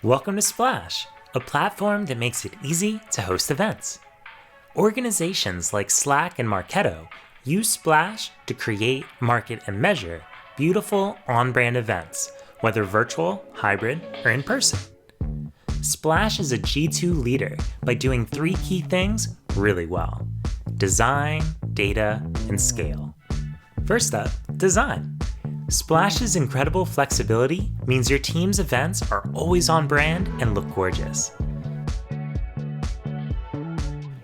Welcome to Splash, a platform that makes it easy to host events. Organizations like Slack and Marketo use Splash to create, market, and measure beautiful on-brand events, whether virtual, hybrid, or in person. Splash is a G2 leader by doing three key things really well: design, data, and scale. First up, design. Splash's incredible flexibility means your team's events are always on brand and look gorgeous.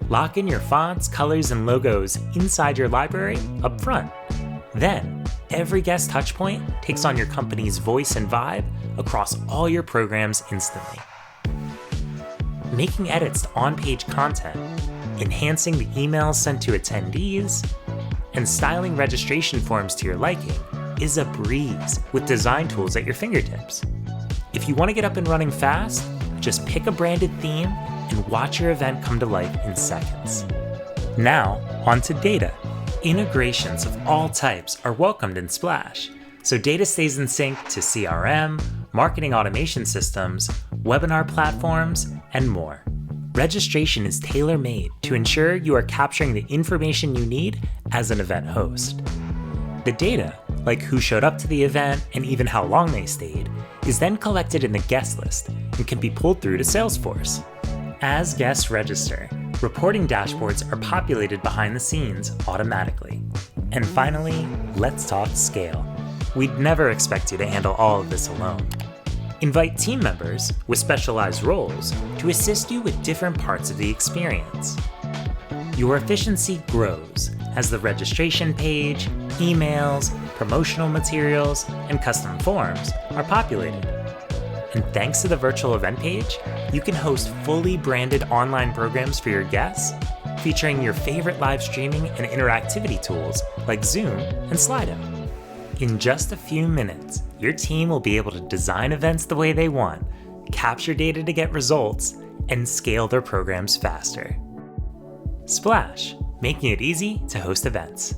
Lock in your fonts, colors, and logos inside your library up front. Then, every guest touchpoint takes on your company's voice and vibe across all your programs instantly. Making edits to on-page content, enhancing the emails sent to attendees, and styling registration forms to your liking is a breeze with design tools at your fingertips. If you want to get up and running fast, just pick a branded theme and watch your event come to life in seconds. Now, on to data. Integrations of all types are welcomed in Splash, so data stays in sync to CRM, marketing automation systems, webinar platforms, and more. Registration is tailor-made to ensure you are capturing the information you need as an event host. The data, like who showed up to the event and even how long they stayed, is then collected in the guest list and can be pulled through to Salesforce. As guests register, reporting dashboards are populated behind the scenes automatically. And finally, let's talk scale. We'd never expect you to handle all of this alone. Invite team members with specialized roles to assist you with different parts of the experience. Your efficiency grows as the registration page, emails, promotional materials, and custom forms are populated. And thanks to the virtual event page, you can host fully branded online programs for your guests, featuring your favorite live streaming and interactivity tools like Zoom and Slido. In just a few minutes, your team will be able to design events the way they want, capture data to get results, and scale their programs faster. Splash, making it easy to host events.